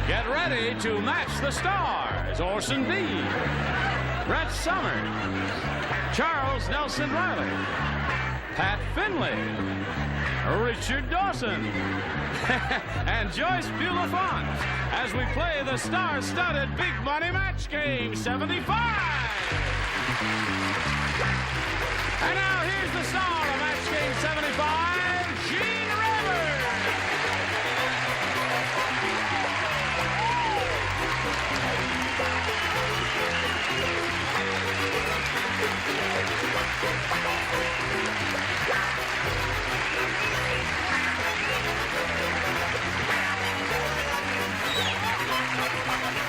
Get ready to match the stars. Orson B., Brett Summers, Charles Nelson Reilly, Pat Finley, Richard Dawson, and Joyce Bulifant as we play the star-studded Big Money Match Game 75. And now here's the star of Match Game 75, Gene Rivers.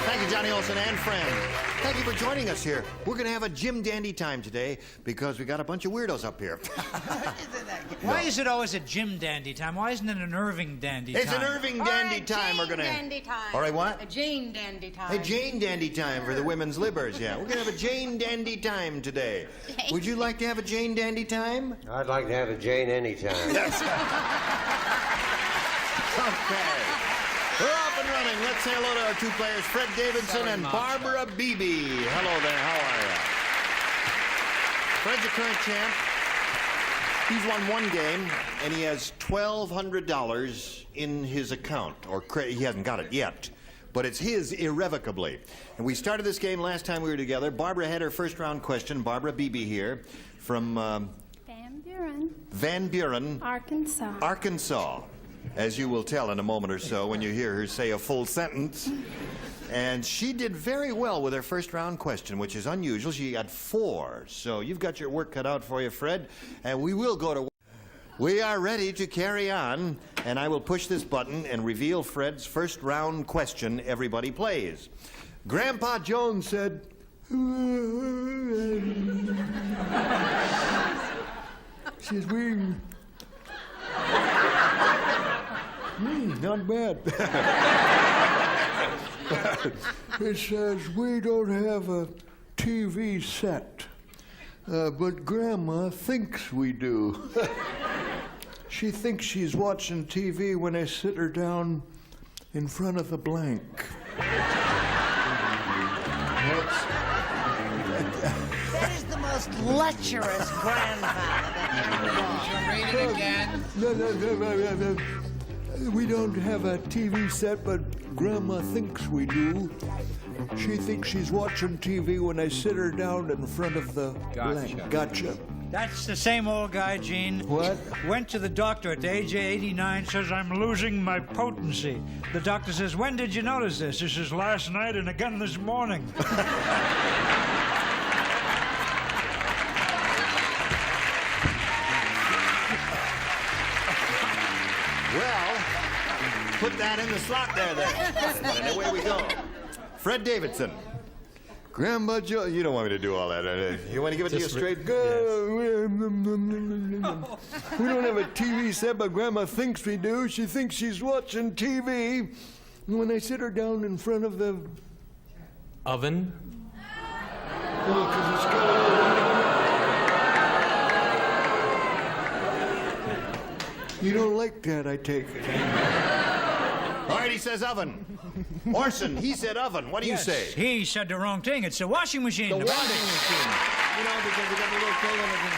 Thank you, Johnny Olson and friends. Thank you for joining us here. We're going to have a Jim Dandy time today because we got a bunch of weirdos up here. Why is it always a Jim Dandy time? Why isn't it an Irving Dandy time? It's an Irving Dandy time. We're going to Dandy time. All right, what? A Jane Dandy time. A Jane Dandy time for the women's libbers, yeah. We're going to have a Jane Dandy time today. Would you like to have a Jane Dandy time? I'd like to have a Jane anytime. Yes. Okay. We're off and running. Let's say hello to our two players, Fred Davidson and Barbara Beebe. Hello there. How are you? Fred's a current champ. He's won one game, and he has $1,200 in his account. Or he hasn't got it yet, but it's his irrevocably. And we started this game last time we were together. Barbara had her first round question. Barbara Beebe here from Van Buren, Van Buren, Arkansas. Arkansas, as you will tell in a moment or so when you hear her say a full sentence. And she did very well with her first round question, which is unusual. She got 4. So you've got your work cut out for you, Fred. And we will go to work. We are ready to carry on, and I will push this button and reveal Fred's first round question. Everybody plays. Grandpa Jones said, says, not bad. It says, we don't have a TV set, but Grandma thinks we do. She thinks she's watching TV when I sit her down in front of the blank. That is the most lecherous grandfather that ever was. Read it again. No. We don't have a TV set, but Grandma thinks we do. She thinks she's watching TV when I sit her down in front of the blank. Gotcha. That's the same old guy, Gene. What? Went to the doctor at the age of 89, says, I'm losing my potency. The doctor says, when did you notice this? He says, last night and again this morning. Well, put that in the slot there, then. And away we go. Fred Davidson. Grandma Joe, you don't want me to do all that. You want to give it to you straight? Yes. We don't have a TV set, but Grandma thinks we do. She thinks she's watching TV. And when I sit her down in front of the oven. Oh, 'cause it's got You don't like that, I take it. All right, he says oven. Orson, he said oven. What do you say? He said the wrong thing. It's a washing machine. The washing machine. You know, because we got a little thing on it.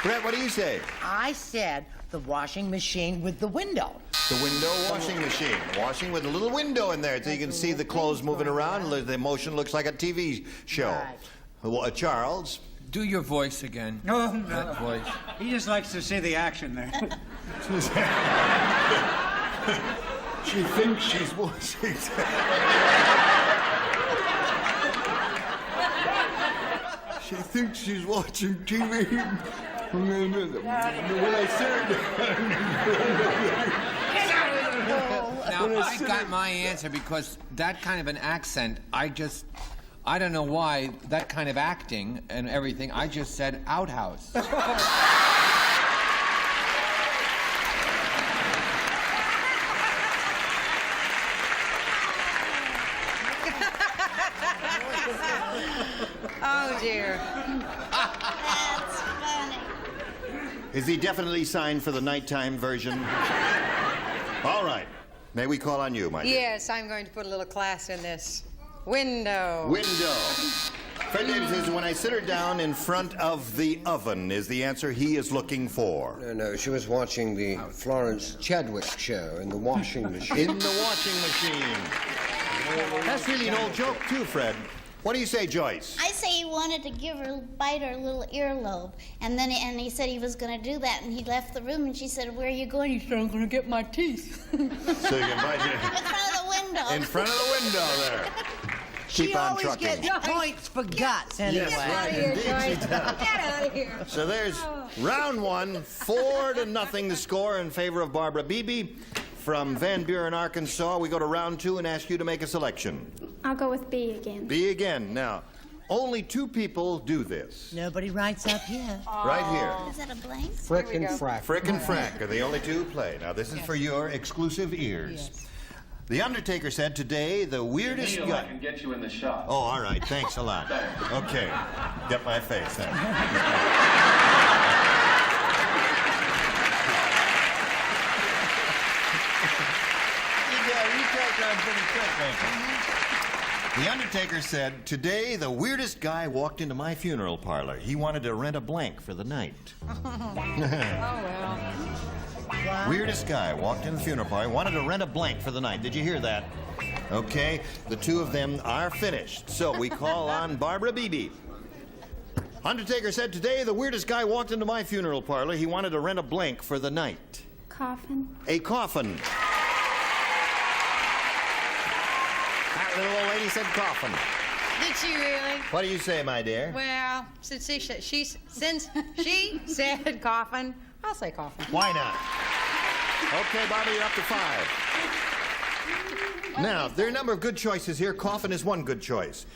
Brett, what do you say? I said the washing machine with the window. The window washing machine. Washing with a little window in there so you can see the clothes moving around. The motion looks like a TV show. Right. Well, Charles? Do your voice again. No, That voice. he just likes to see the action there. She thinks she's watching. She thinks she's watching TV. When I sit Now, I got my answer because that kind of an accent, I don't know why, that kind of acting and everything, I just said outhouse. Oh, dear. That's funny. Is he definitely signed for the nighttime version? All right. May we call on you, my dear? Yes, I'm going to put a little class in this. Window. Window. Fred David says, when I sit her down in front of the oven is the answer he is looking for. No, she was watching the Florence Chadwick show in the washing machine. In the washing machine. That's really an old joke, too, Fred. What do you say, Joyce? I say he wanted to bite her little earlobe, and he said he was going to do that, and he left the room, and she said, "Where are you going?" He said, "I'm going to get my teeth." So you can bite her. In front of the window. In front of the window there. She always gets points for guts anyway. Yes, right, indeed she does. Get out of here. So there's round 1, 4-0 the score in favor of Barbara Beebe. From Van Buren, Arkansas, we go to round 2 and ask you to make a selection. I'll go with B again. B again. Now, only 2 people do this. Nobody writes up here. Right here. Is that a blank? Frick and Frack. Frick and Frack are the only 2 who play. Now, this is for your exclusive ears. Yes. The Undertaker said today the weirdest I guy... can get you in the shot. Oh, all right. Thanks a lot. Okay. Get my face then. The Undertaker said, today the weirdest guy walked into my funeral parlor. He wanted to rent a blank for the night. Weirdest guy walked in the funeral parlor, wanted to rent a blank for the night. Did you hear that? Okay, the 2 of them are finished. So we call on Barbara Beebe. Undertaker said, today the weirdest guy walked into my funeral parlor. He wanted to rent a blank for the night. Coffin. A coffin. That little old lady said coffin. Did she really? What do you say, my dear? Well, since she said coffin, I'll say coffin. Why not? Okay, Barbara, you're up to 5. Now, there are a number of good choices here. Coffin is one good choice.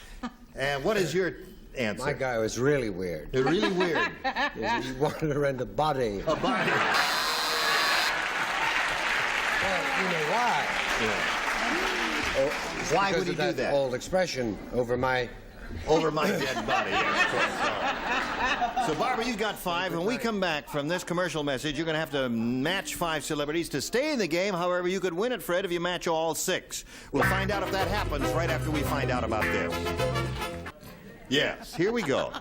And what is your answer? My guy was really weird. Really weird. He wanted to rent a body. A body. Well, you know why? Yeah. Oh, Why because would he of do that? Old expression, over my dead body. Yeah, of course. So, Barbara, you've got 5. When we come back from this commercial message, you're going to have to match 5 celebrities to stay in the game. However, you could win it, Fred, if you match all 6. We'll find out if that happens right after we find out about this. Yes, here we go.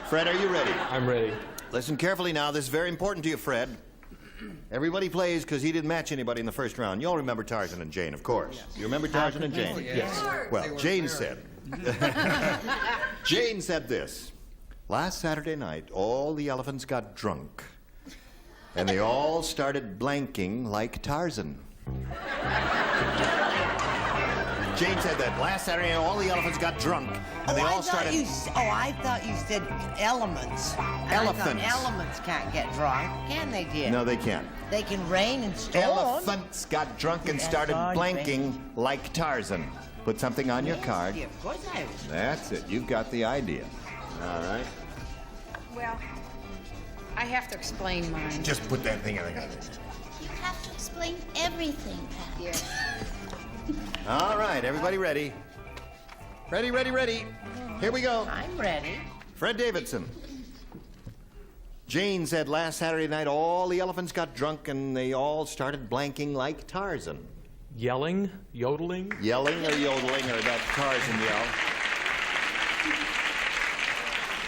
Fred, are you ready? I'm ready. Listen carefully now. This is very important to you, Fred. Everybody plays because he didn't match anybody in the first round. You all remember Tarzan and Jane, of course. Yes. You remember Tarzan and Jane? Yes. Well, Jane said... Jane said this. Last Saturday night, all the elephants got drunk. And they all started blanking like Tarzan. Jane said that. Last Saturday night, all the elephants got drunk. And they all started... I thought you said elements. Elephants. Elements can't get drunk, can they, dear? No, they can't. They can rain and storm. Elephants got drunk and started blanking like Tarzan. Put something on your card. Dear, of course I was. That's it. You've got the idea. All right. Well, I have to explain mine. Just put that thing in the gun. You have to explain everything, Pat. Yeah. All right, everybody ready? Ready, ready, ready. Here we go. I'm ready. Fred Davidson. Jane said last Saturday night all the elephants got drunk and they all started blanking like Tarzan. Yelling, yodeling. Yelling or yodeling or that Tarzan yell.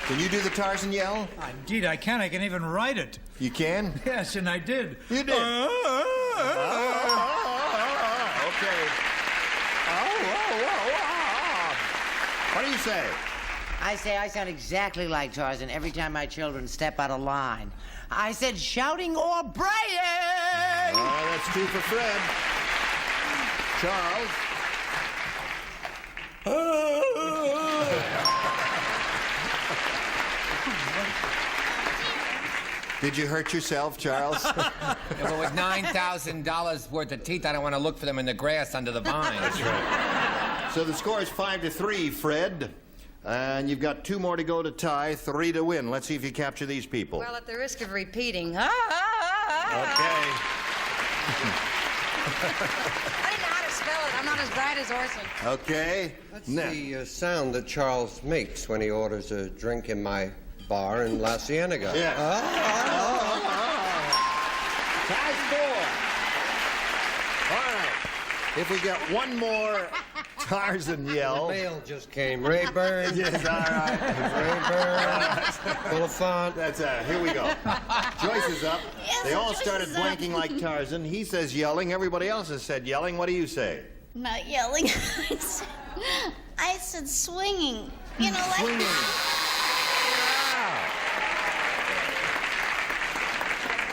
Can you do the Tarzan yell? Indeed, I can. I can even write it. You can? Yes, and I did. You did. Okay. What do you say? I say I sound exactly like Tarzan every time my children step out of line. I said shouting or braying! Oh, that's 2 for Fred. Charles? Did you hurt yourself, Charles? If it was $9,000 worth of teeth, I don't want to look for them in the grass under the vines. That's right. So the score is 5-3, Fred. And you've got 2 more to go to tie, 3 to win. Let's see if you capture these people. Well, at the risk of repeating. Okay. I didn't know how to spell it. I'm not as bright as Orson. Okay. That's the sound that Charles makes when he orders a drink in my bar in La Cienega. Yeah. Tie score. All right. If we get one more Tarzan yell. The mail just came. Rayburn. Yes, all right. Rayburn. Bulifant. That's here we go. Joyce is up. Yes, They all Joyce started is up. blanking like Tarzan. He says yelling. Everybody else has said yelling. What do you say? I'm not yelling. I said swinging. You know, like. Swinging.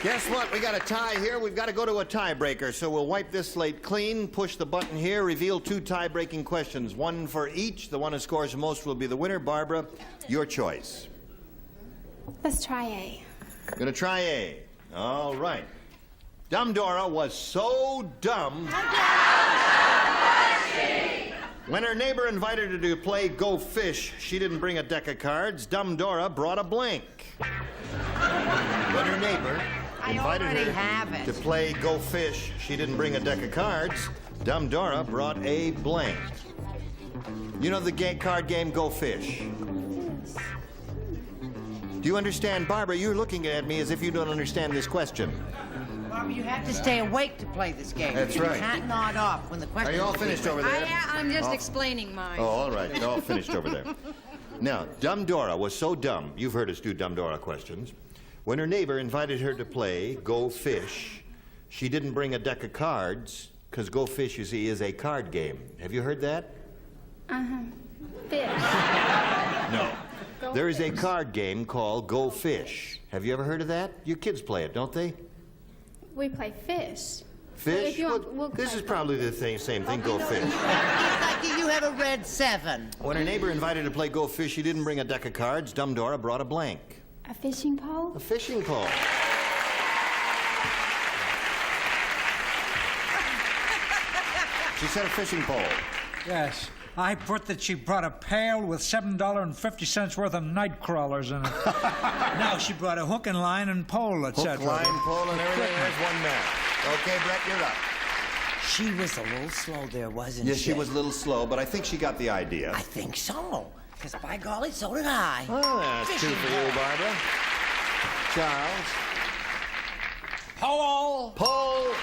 Guess what? We got a tie here. We've got to go to a tiebreaker. So we'll wipe this slate clean, push the button here, reveal 2 tie-breaking questions, 1 for each. The one who scores the most will be the winner. Barbara, your choice. Let's try A. Gonna try A. All right. Dumb Dora was so dumb. When her neighbor invited her to play Go Fish, she didn't bring a deck of cards. Dumb Dora brought a blank. When her neighbor invited already her have it. to play Go Fish, she didn't bring a deck of cards. Dumb Dora brought a blank. You know the card game Go Fish? Do you understand? Barbara, you're looking at me as if you don't understand this question. Barbara, you have to stay awake to play this game. That's right. You can't nod off when the question Are you all finished over there? I'm just explaining mine. Oh, all right. They're all finished over there. Now, Dumb Dora was so dumb. You've heard us do Dumb Dora questions. When her neighbor invited her to play Go Fish, she didn't bring a deck of cards, because Go Fish, you see, is a card game. Have you heard that? Fish. No. There is a card game called Go Fish. Have you ever heard of that? Your kids play it, don't they? We play fish. Fish? If you want, Well, we'll this play is probably the same thing, Go Fish. Lucky you have a red 7. When her neighbor invited her to play Go Fish, she didn't bring a deck of cards. Dumb Dora brought a blank. A fishing pole? A fishing pole. She said a fishing pole. Yes. I put that she brought a pail with $7.50 worth of night crawlers in it. Now she brought a hook and line and pole, etc. Hook, line, pole, and everything. There's one man. Okay, Brett, you're up. She was a little slow there, wasn't Yes, she? she was a little slow, but I think she got the idea. I think so. Because by golly, so did I. Oh, that's 2 for you, Barbara. Charles. Pole. Pole.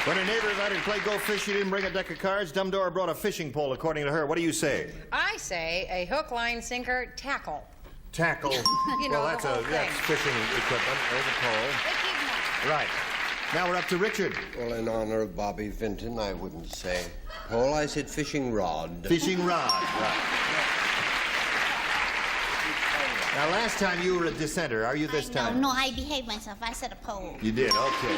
When her neighbor invited her to play Go Fish, she didn't bring a deck of cards. Dumb Dora brought a fishing pole, according to her. What do you say? I say a hook, line, sinker, tackle. Tackle. You know, well, that's the whole that's thing. fishing equipment. There's a pole. Right. Now we're up to Richard. Well, in honor of Bobby Vinton, I wouldn't say pole. I said fishing rod. Fishing rod. Right. Now, last time you were a dissenter. Are you this time? No, I behaved myself. I said a pole. You did. Okay.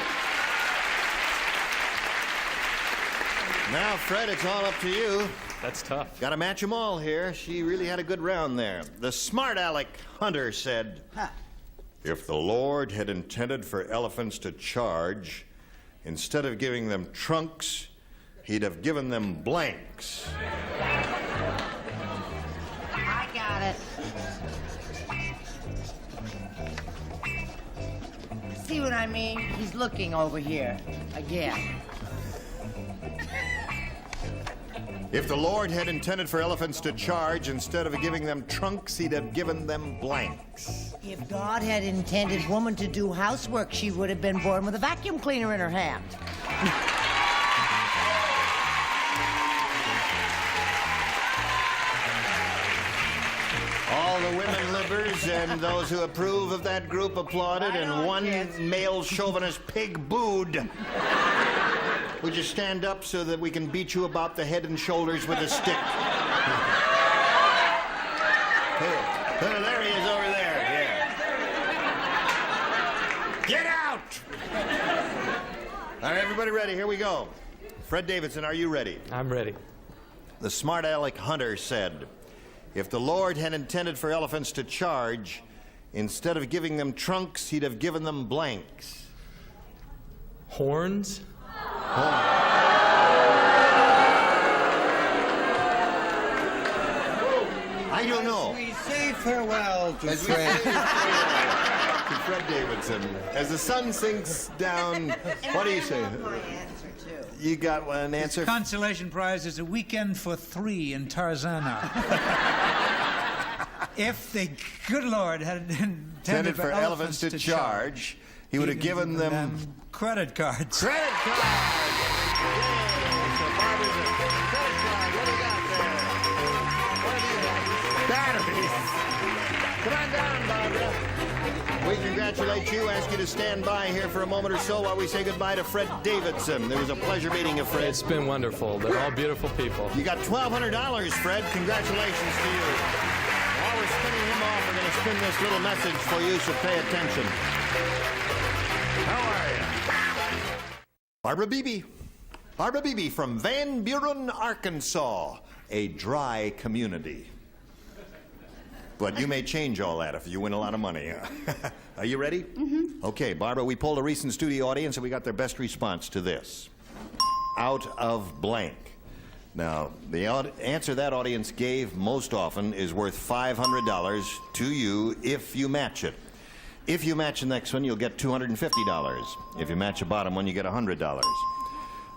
Now, Fred, it's all up to you. That's tough. Got to match them all here. She really had a good round there. The smart aleck Hunter said, if the Lord had intended for elephants to charge, instead of giving them trunks, he'd have given them blanks. I got it. See what I mean? He's looking over here. Again. If the Lord had intended for elephants to charge, instead of giving them trunks, he'd have given them blanks. If God had intended woman to do housework, she would have been born with a vacuum cleaner in her hand. All the women livers and those who approve of that group applauded, and one male chauvinist pig booed. Would you stand up so that we can beat you about the head and shoulders with a stick? There he is over there. Yeah. Get out! All right, everybody ready? Here we go. Fred Davidson, are you ready? I'm ready. The smart aleck Hunter said, if the Lord had intended for elephants to charge, instead of giving them trunks, he'd have given them blanks. Horns? I don't know. We say farewell to As we say Fred. to Fred Davidson. As the sun sinks down, what do you say? You got an answer? Consolation prize is a weekend for 3 in Tarzana. If the good Lord had intended for elephants to charge, he would have given them credit cards. credit cards. We congratulate you. Ask you to stand by here for a moment or so while we say goodbye to Fred Davidson. It was a pleasure meeting you, Fred. It's been wonderful. They're all beautiful people. You got $1,200, Fred. Congratulations to you. While we're spinning him off, we're going to spin this little message for you, so pay attention. How are you? Barbara Beebe. Barbara Beebe from Van Buren, Arkansas, a dry community. But you may change all that if you win a lot of money. Are you ready? Mm-hmm. Okay, Barbara, we polled a recent studio audience and we got their best response to this. Out of blank. Now, the answer that audience gave most often is worth $500 to you if you match it. If you match the next one, you'll get $250. If you match the bottom one, you get $100.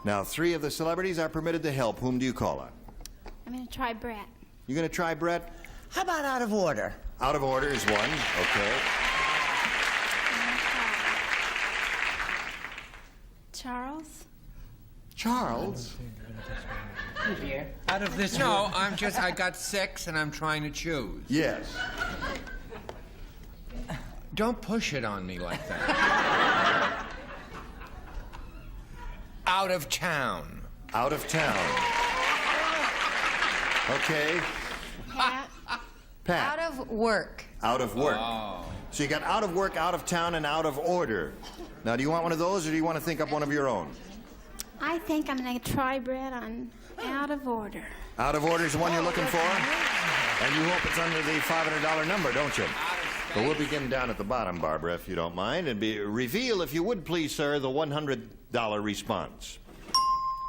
Now, 3 of the celebrities are permitted to help. Whom do you call on? I'm going to try Brett. You're going to try Brett? How about out of order? Out of order is one. Okay. Charles? Charles? Dear. Out of this. No, I got 6 and I'm trying to choose. Yes. Don't push it on me like that. Out of town. Out of town. Okay. Pat. Out of work. Out of work. Oh. So you got out of work, out of town, and out of order. Now, do you want one of those, or do you want to think up one of your own? I think I'm going to try Brett on out of order. Out of order is the one you're looking for? And you hope it's under the $500 number, don't you? But we'll begin down at the bottom, Barbara, if you don't mind, and reveal, if you would please, sir, the $100 response.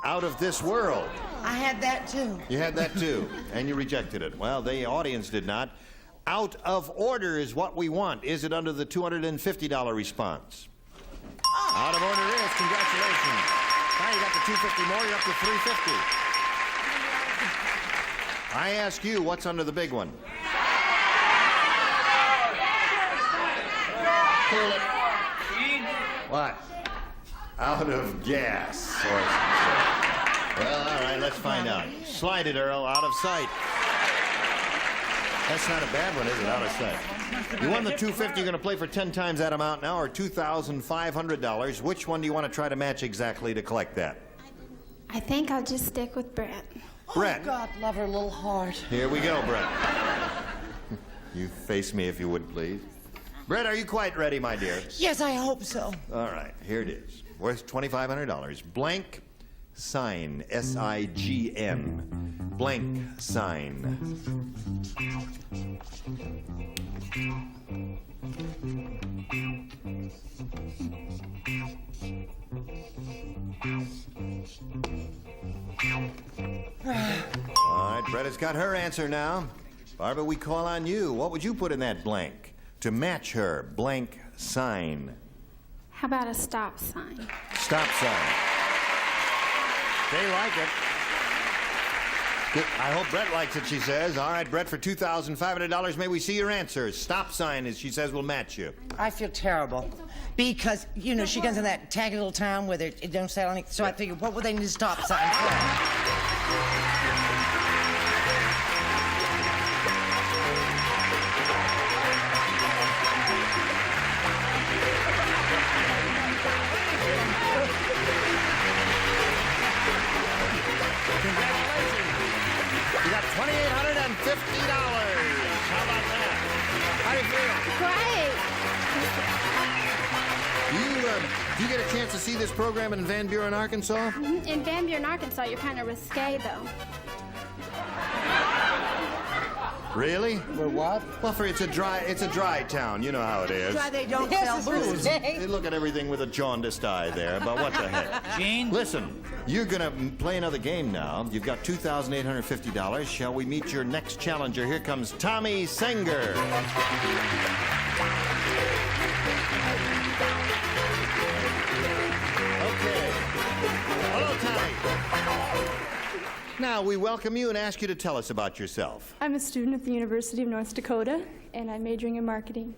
Out of this world. I had that too. You had that too, and you rejected it. Well, the audience did not. Out of order is what we want. Is it under the $250 response? Out of order it is. Congratulations. Now you got the $250 more. You're up to $350. I ask you, what's under the big one? What? Out of gas. Well, all right, let's find out. Slide it, Earl. Out of sight. That's not a bad one, is it? Out of sight. You won the $250. You're going to play for 10 times that amount now, or $2,500. Which one do you want to try to match exactly to collect that? I think I'll just stick with Brett. Brett. Oh, God, love her little heart. Here we go, Brett. You face me if you would, please. Brett, are you quite ready, my dear? Yes, I hope so. All right, here it is. Worth $2,500. Blank sign. S-I-G-N. Blank sign. All right, Brett has got her answer now. Barbara, we call on you. What would you put in that blank to match her blank sign? How about a stop sign? Stop sign. They like it. I hope Brett likes it, she says. All right, Brett, for $2,500, may we see your answer? Stop sign, as she says, will match you. I feel terrible. Because, you know, she comes in that tacky little town where it don't sell anything. So I figured, what would they need a stop sign for? You got $2,850. How about that? How do you feel? Great. Do you get a chance to see this program in Van Buren, Arkansas? In Van Buren, Arkansas, you're kind of risque, though. Really? For what? Well, it's a dry town. You know how it is. That's why they don't sell booze. They look at everything with a jaundiced eye there, but what the heck? Gene? Listen, you're gonna play another game now. You've got $2,850. Shall we meet your next challenger? Here comes Tommy Senger. Okay. Hello, Tommy. Now, we welcome you and ask you to tell us about yourself. I'm a student at the University of North Dakota, and I'm majoring in marketing.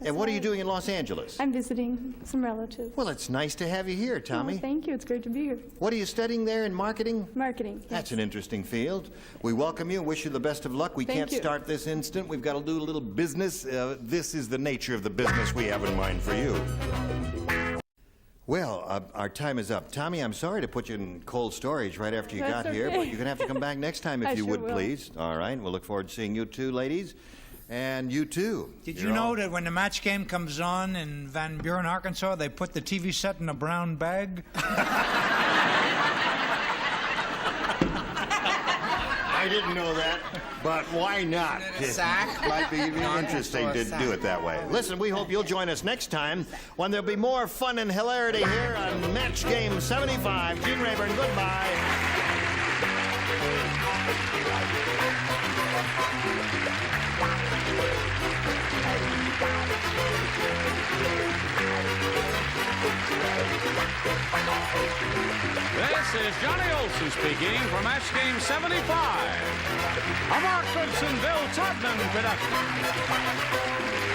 And what are you doing in Los Angeles? I'm visiting some relatives. Well, it's nice to have you here, Tommy. Oh, thank you. It's great to be here. What are you studying there in marketing? Marketing. That's an interesting field. We welcome you and wish you the best of luck. We Thank can't you. start this instant. We've got to do a little business. This is the nature of the business we have in mind for you. Well, our time is up. Tommy, I'm sorry to put you in cold storage right after you That's got here, okay. but you're going to have to come back next time if I you sure would, will. please. All right. We'll look forward to seeing you two, ladies. And you too. Did You're you know all- that when the match game comes on in Van Buren, Arkansas, they put the TV set in a brown bag? I didn't know that, but why not? Isn't it a sack? Might be No, interesting it's to a do sack. it that way. Listen, we hope you'll join us next time when there'll be more fun and hilarity here on Match Game 75. Gene Rayburn, goodbye. This is Johnny Olson speaking for Match Game 75. A Mark Goodson, Bill Todman production.